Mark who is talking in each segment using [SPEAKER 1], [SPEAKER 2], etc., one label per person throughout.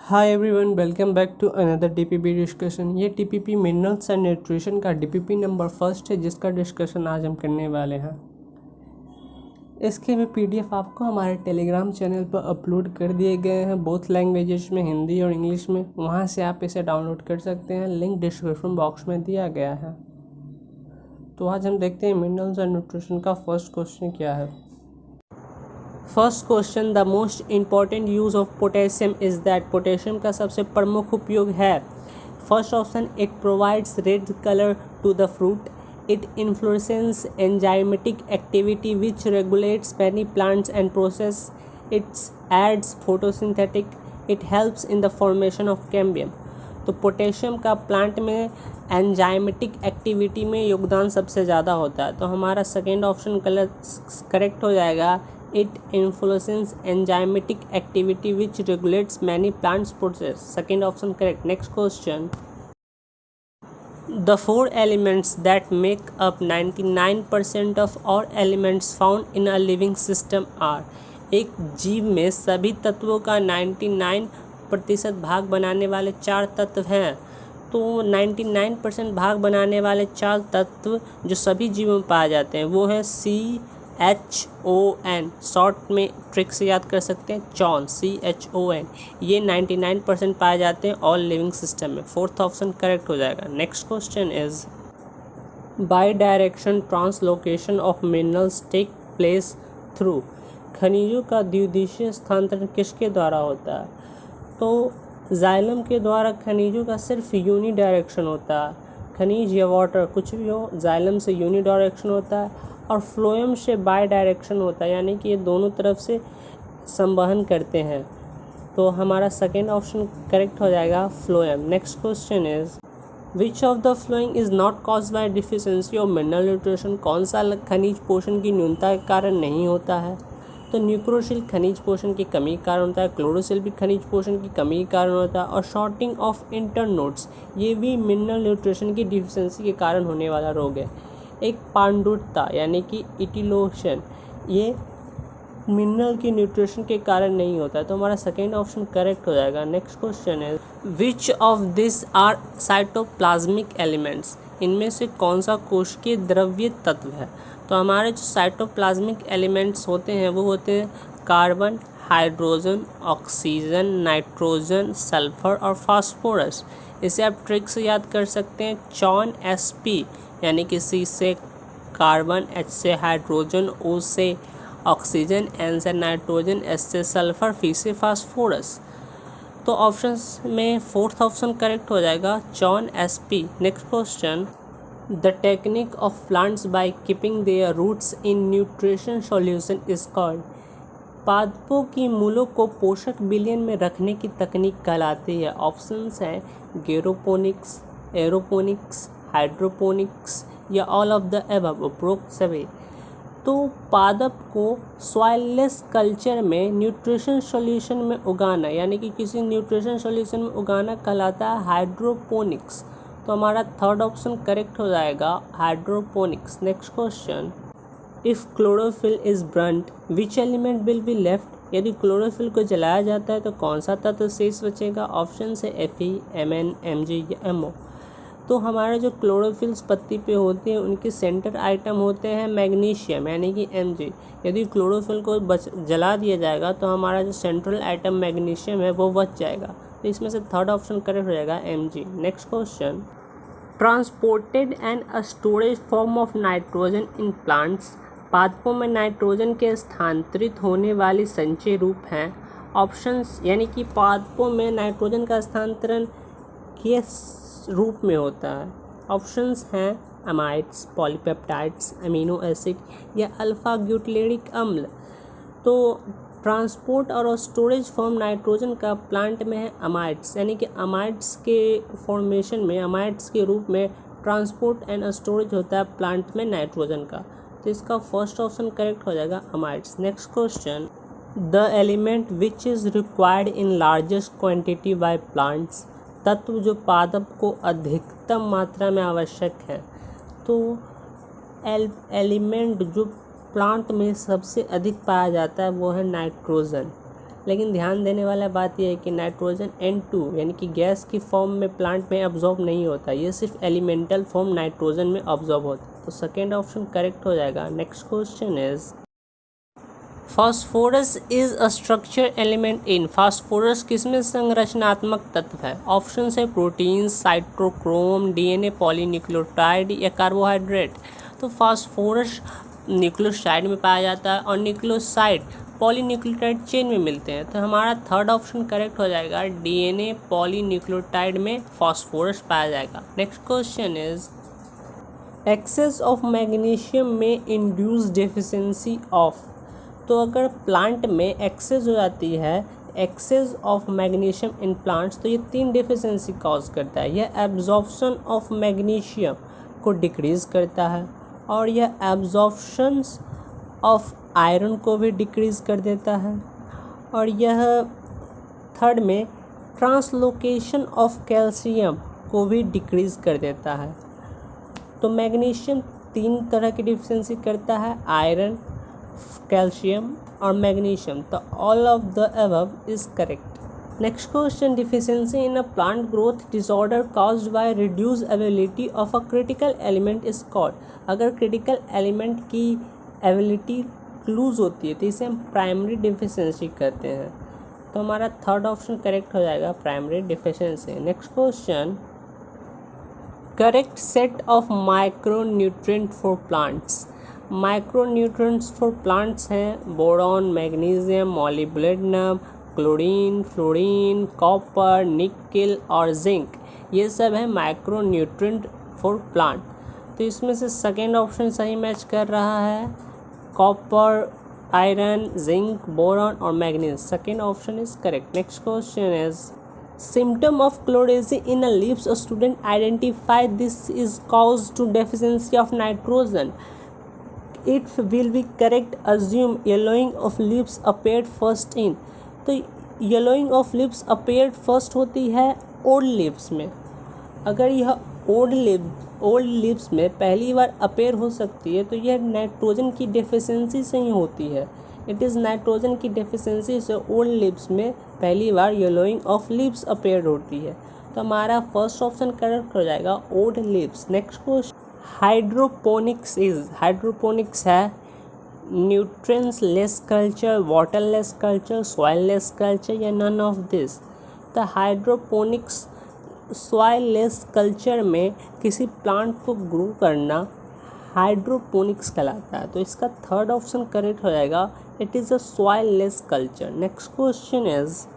[SPEAKER 1] Hi everyone, welcome back to another DPP discussion. ये TPP minerals and nutrition का DPP number first है, जिसका discussion आज हम करने वाले हैं। इसके भी पीडीएफ आपको हमारे टेलीग्राम चैनल पर अपलोड कर दिए गए हैं, बोथ लैंग्वेजेस में, हिंदी और इंग्लिश में। वहाँ से आप इसे डाउनलोड कर सकते हैं, लिंक डिस्क्रिप्शन बॉक्स में दिया गया है। तो आज हम देखते हैं मिनरल्स एंड न्यूट्रिशन का फर्स्ट क्वेश्चन क्या है। First question, the most important use of potassium is that. Potassium का सबसे प्रमुख उपयोग है। First option, it provides red colour to the fruit. It influences enzymatic activity which regulates many plants and process. It's aids photosynthetic. It helps in the formation of cambium. तो potassium का plant में enzymatic activity में योगदान सबसे ज़्यादा होता है। तो हमारा सेकेंड ऑप्शन करेक्ट हो जाएगा। It influences enzymatic activity which regulates many plants process. Second option correct. Next question. The four elements that make up 99% of all elements found in a living system are. एक जीव में सभी तत्वों का 99% भाग बनाने वाले चार तत्व हैं। तो 99% भाग बनाने वाले चार तत्व जो सभी जीवों में पाए जाते हैं वो हैं CHON। शॉर्ट में ट्रिक से याद कर सकते हैं, चॉन, CHON। ये 99% पाए जाते हैं ऑल लिविंग सिस्टम में। फोर्थ ऑप्शन करेक्ट हो जाएगा। Next question is, bi direction translocation of minerals take place through. खनिजों का द्विदिशीय स्थानांतरण किसके द्वारा होता है? तो जाइलम के द्वारा खनिजों का सिर्फ यूनि डायरेक्शन होता है। खनिज या वाटर कुछ भी हो, जाइलम से यूनि डायरेक्शन होता है और फ्लोएम से बाई डायरेक्शन होता है, यानी कि ये दोनों तरफ से संवहन करते हैं। तो हमारा सेकेंड ऑप्शन करेक्ट हो जाएगा, phloem. Next question is, which of the following is not caused by deficiency of mineral nutrition. कौन सा खनिज पोषण की न्यूनता के कारण नहीं होता है? तो न्यूक्रोसिल खनिज पोषण की कमी के कारण होता है, क्लोरोसिल भी खनिज पोषण की कमी के कारण होता है, और शॉर्टिंग ऑफ इंटरनोड्स ये भी मिनरल न्यूट्रिशन की डिफिशियंसी के कारण होने वाला रोग है। एक पांडुरता यानी कि इटिलोशन, ये मिनरल की न्यूट्रिशन के कारण नहीं होता है। तो हमारा सेकेंड ऑप्शन करेक्ट हो जाएगा। नेक्स्ट क्वेश्चन है, which of this are cytoplasmic elements. इनमें से कौन सा कोशिकीय द्रव्य तत्व है? तो हमारे जो साइटोप्लाज्मिक एलिमेंट्स होते हैं वो होते हैं carbon, hydrogen, oxygen, nitrogen, sulphur और फास्फोरस। इसे आप ट्रिक से याद कर सकते हैं, चॉन SP, यानी कि C से कार्बन, H से हाइड्रोजन, O से ऑक्सीजन, N से नाइट्रोजन, S से सल्फर, F से फास्फोरस। तो ऑप्शंस में फोर्थ ऑप्शन करेक्ट हो जाएगा, CHON SP। Next question, the technique of plants by keeping their roots in nutrition solution is called. पादपों की मूलों को पोषक विलयन में रखने की तकनीक कहलाती है। ऑप्शंस हैं गेरोपोनिक्स, एरोपोनिक्स, हाइड्रोपोनिक्स या ऑल ऑफ द एबव, उपरोक्त सभी। तो पादप को सॉइललेस कल्चर में न्यूट्रिशन सॉल्यूशन में उगाना, यानी कि किसी न्यूट्रिशन सॉल्यूशन में उगाना कहलाता है हाइड्रोपोनिक्स। तो हमारा थर्ड ऑप्शन करेक्ट हो जाएगा, hydroponics. Next question, if chlorophyll is Brunt which element will be left. यदि क्लोरोफिल को जलाया जाता है तो कौन सा तत्व शेष बचेगा? ऑप्शन है Fe, Mn, Mg या Mo। तो हमारे जो क्लोरोफिल्स पत्ती पे होते हैं उनके सेंटर आइटम होते हैं मैग्नीशियम, यानी कि Mg। यदि क्लोरोफिल को जला दिया जाएगा तो हमारा जो सेंट्रल आइटम मैग्नीशियम है वो बच जाएगा। तो इसमें से थर्ड ऑप्शन करेक्ट हो जाएगा, Mg। Next question, transported and a storage form of nitrogen in plants. पादपों में नाइट्रोजन के स्थानांतरित होने वाली संचय रूप हैं। ऑप्शंस, यानी कि पादपों में नाइट्रोजन का स्थानांतरण किस रूप में होता है? ऑप्शंस हैं अमाइड्स, पॉलीपेप्टाइड्स, अमीनो एसिड या अल्फा ग्यूटिलेरिक अम्ल। तो ट्रांसपोर्ट और स्टोरेज फॉर्म नाइट्रोजन का प्लांट में है अमाइड्स, यानी कि अमाइड्स के फॉर्मेशन में, अमाइड्स के रूप में ट्रांसपोर्ट एंड स्टोरेज होता है प्लांट में नाइट्रोजन का। तो इसका फर्स्ट ऑप्शन करेक्ट हो जाएगा, amides. Next question, the element which is required in largest quantity by plants. तत्व जो पादप को अधिकतम मात्रा में आवश्यक है। तो एलिमेंट जो प्लांट में सबसे अधिक पाया जाता है वो है नाइट्रोजन। लेकिन ध्यान देने वाला बात यह है कि नाइट्रोजन N2 यानी कि गैस की फॉर्म में प्लांट में अब्जॉर्ब नहीं होता, ये सिर्फ एलिमेंटल फॉर्म नाइट्रोजन में अब्जॉर्ब होता है। तो सेकेंड ऑप्शन करेक्ट हो जाएगा। Next question is phosphorus is a structure element in. Phosphorus किसमें संरचनात्मक तत्व है? ऑप्शन है प्रोटीन, साइटोक्रोम, DNA, पॉलीन्यूक्लियोटाइड या कार्बोहाइड्रेट। तो फास्फोरस न्यूक्लियोसाइड में पाया जाता है और न्यूक्लियोसाइड पॉलीन्यूक्लियोटाइड चेन में मिलते हैं। तो हमारा थर्ड ऑप्शन करेक्ट हो जाएगा। DNA पॉलीन्यूक्लियोटाइड में फास्फोरस पाया जाएगा। Next question is excess of magnesium में इंड्यूस डेफिशिएंसी ऑफ। तो अगर प्लांट में एक्सेस हो जाती है, excess of magnesium in plants, तो ये 3 डेफिशिएंसी कॉज करता है। यह एब्जॉर्प्शन ऑफ मैग्नीशियम को डिक्रीज करता है और यह एब्जॉर्प्शन ऑफ आयरन को भी डिक्रीज कर देता है और यह थर्ड में ट्रांसलोकेशन ऑफ कैल्शियम को भी डिक्रीज कर देता है। तो मैग्नीशियम 3 तरह की डिफिशिएंसी करता है, आयरन, कैल्शियम और मैग्नीशियम। तो all of the above is correct. Next question, deficiency in a plant growth disorder caused by reduce ability of a critical element is called. अगर क्रिटिकल एलिमेंट की ability loose होती है तो इसे हम primary deficiency कहते हैं। तो हमारा थर्ड ऑप्शन करेक्ट हो जाएगा, primary deficiency. Next question, correct set of micronutrient for plants. Micronutrients for plants हैं boron, magnesium, molybdenum, chlorine, fluorine, copper, nickel और जिंक। ये सब है माइक्रोन्यूट्रिएंट फॉर प्लांट। तो इसमें से सेकेंड ऑप्शन सही मैच कर रहा है, कॉपर, आयरन, जिंक, बोरॉन और manganese. Second option is correct. Next question is symptom of chloralgia in a leaves. A student identify this is caused to deficiency of nitrogen. It will be correct. Assume yellowing of leaves appeared first in. तो yellowing of leaves appeared first होती है old leaves में। अगर यह old leaves में पहली बार appear हो सकती है तो यह नाइट्रोजन की डेफिशिएंसी से ही होती है। इट इज़ नाइट्रोजन की डेफिशिएंसी से ओल्ड लीव्स में पहली बार येलोइंग ऑफ लीव्स अपेयर होती है। तो हमारा फर्स्ट ऑप्शन करेक्ट हो जाएगा, old leaves. Next question, hydroponics है nutrients less culture, water less culture, soil less culture या नन ऑफ दिस। तो हाइड्रोपोनिक्स सॉइल लेस कल्चर में किसी प्लांट को ग्रो करना हाइड्रोपोनिक्स कहलाता है। तो इसका थर्ड ऑप्शन करेक्ट हो जाएगा, it is a soil less culture. Next question is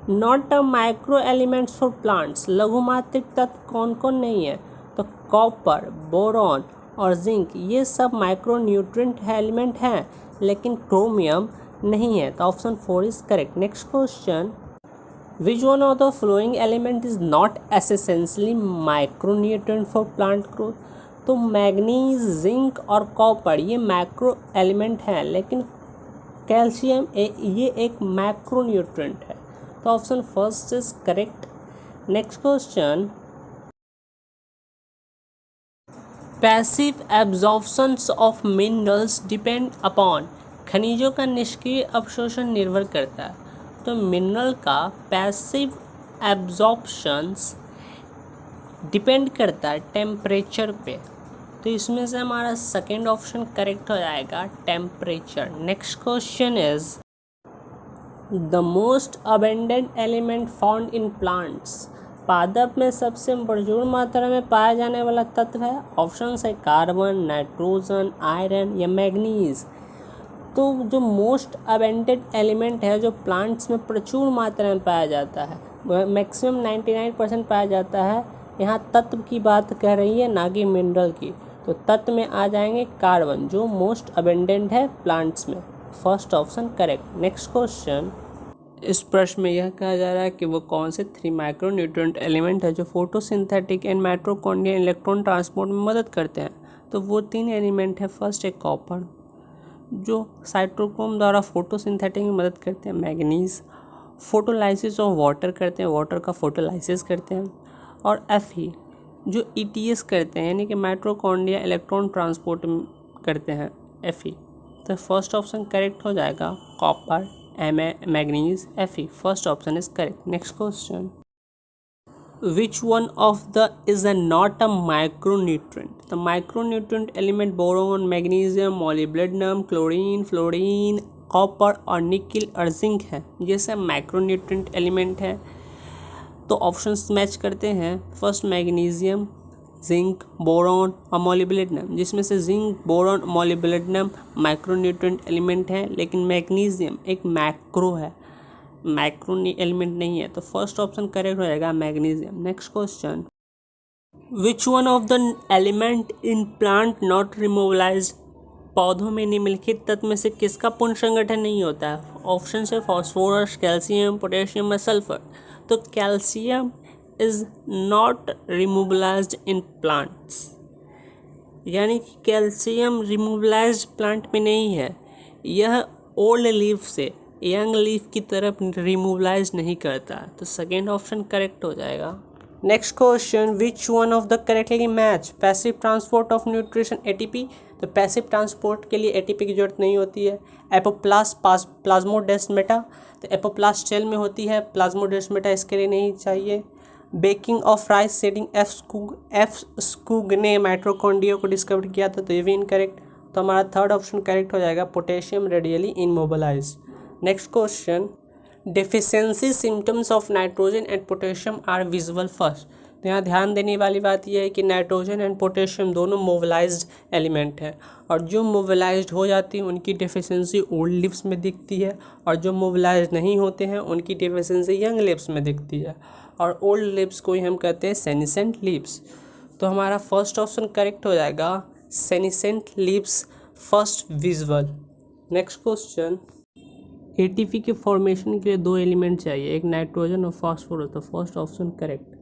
[SPEAKER 1] not a micro elements for plants. लघुमात्रिक तत्व कौन कौन नहीं है? तो कॉपर, बोरॉन और जिंक ये सब माइक्रो न्यूट्रिएंट एलिमेंट हैं, लेकिन क्रोमियम नहीं है। तो option 4 is correct. Next question, which one of the flowing element is not essentially micronutrient for plant growth. तो मैग्नीज, जिंक और कॉपर ये मैक्रो एलिमेंट हैं, लेकिन कैल्शियम ये एक मैक्रोन्यूट्रिएंट है। तो option first is correct. Next question, passive absorptions of minerals depend upon. खनिजों का निष्क्रिय अवशोषण निर्भर करता है। तो मिनरल का पैसिव एब्जॉर्प्शंस डिपेंड करता है टेम्परेचर पे। तो इसमें से हमारा सेकेंड ऑप्शन करेक्ट हो जाएगा, temperature. Next question is the most abundant element found in plants. पादप में सबसे प्रचुर मात्रा में पाया जाने वाला तत्व है। ऑप्शन है कार्बन, नाइट्रोजन, आयरन या मैग्नीज। तो जो मोस्ट अबेंडेंट एलिमेंट है जो प्लांट्स में प्रचुर मात्रा में पाया जाता है, मैक्सिमम 99% पाया जाता है। यहाँ तत्व की बात कह रही है, ना कि मिनरल की। तो तत्व में आ जाएंगे कार्बन, जो मोस्ट अबेंडेंट है प्लांट्स में। First option correct. Next question, इस प्रश्न में यह कहा जा रहा है कि वो कौन से 3 माइक्रोन्यूट्रिएंट एलिमेंट है जो photosynthetic and mitochondria electron transport में मदद करते हैं। तो वो 3 एलिमेंट है। फर्स्ट है कॉपर, जो साइटोक्रोम द्वारा फोटोसिंथेटिक में मदद करते हैं। मैग्नीज, फोटोलाइसिस ऑफ वाटर करते हैं, वाटर का फोटोलाइसिस करते हैं। और Fe, जो ETS करते हैं, यानी कि माइटोकॉन्ड्रिया इलेक्ट्रॉन ट्रांसपोर्ट करते हैं, Fe। तो फर्स्ट ऑप्शन करेक्ट हो जाएगा, copper. Manganese Fe. First option is correct. Next question, which one of the is a not a micronutrient? The micronutrient element boron, magnesium, molybdenum, chlorine, fluorine, copper और nickel और zinc है. ये सब micronutrient element है. तो options match करते हैं. First magnesium, zinc, boron और मोलिब्डेनम, जिसमें से zinc, boron, molybdenum micronutrient element है, लेकिन मैग्नीशियम एक मैक्रो है, माइक्रो एलिमेंट नहीं है. तो फर्स्ट ऑप्शन करेक्ट हो जाएगा magnesium. Next question, which one of the element in plant not remobilise? पौधों में निम्नलिखित तत्व में से किसका पुनर्संगठन नहीं होता है? ऑप्शन है फॉस्फोरस, कैल्शियम, पोटेशियम और सल्फर. तो calcium is not remobilised in plants, यानी कि कैल्शियम रिमूवलाइज्ड प्लांट में नहीं है. यह ओल्ड लीफ से यंग लीफ की तरफ रिमूवलाइज नहीं करता. तो सेकेंड ऑप्शन करेक्ट हो जाएगा. Next question, which one of the correctly match passive transport of nutrition ATP? तो पैसिव ट्रांसपोर्ट के लिए एटीपी की जरूरत नहीं होती है. Apoplast, plasmodesmata. तो एपोप्लास्ट सेल में होती है, प्लाज्मोडेस्माटा इसके लिए नहीं चाहिए. Baking of rice seeding, F Skoog ने माइटोकॉन्ड्रिया को डिस्कवर किया था. तो ये भी इनकरेक्ट. तो हमारा थर्ड ऑप्शन करेक्ट हो जाएगा, potassium readily immobilise. Next question, deficiency symptoms of nitrogen and potassium are visual first. तो यहाँ ध्यान देने वाली बात यह है कि नाइट्रोजन एंड पोटेशियम दोनों मोबिलाइज्ड एलिमेंट हैं, और जो मोबिलाइज्ड हो जाती है उनकी डेफिशिएंसी ओल्ड लीव्स में दिखती है, और जो मोबिलाइज्ड नहीं होते हैं उनकी डेफिशिएंसी यंग लीव्स में दिखती है. और ओल्ड लीव्स को ही हम कहते हैं सेनिसेंट लीव्स. तो हमारा फर्स्ट ऑप्शन करेक्ट हो जाएगा, senescent leaves first visual. Next question, ATP के फॉर्मेशन के लिए दो एलिमेंट चाहिए, एक नाइट्रोजन और फास्फोरस. तो फर्स्ट ऑप्शन करेक्ट.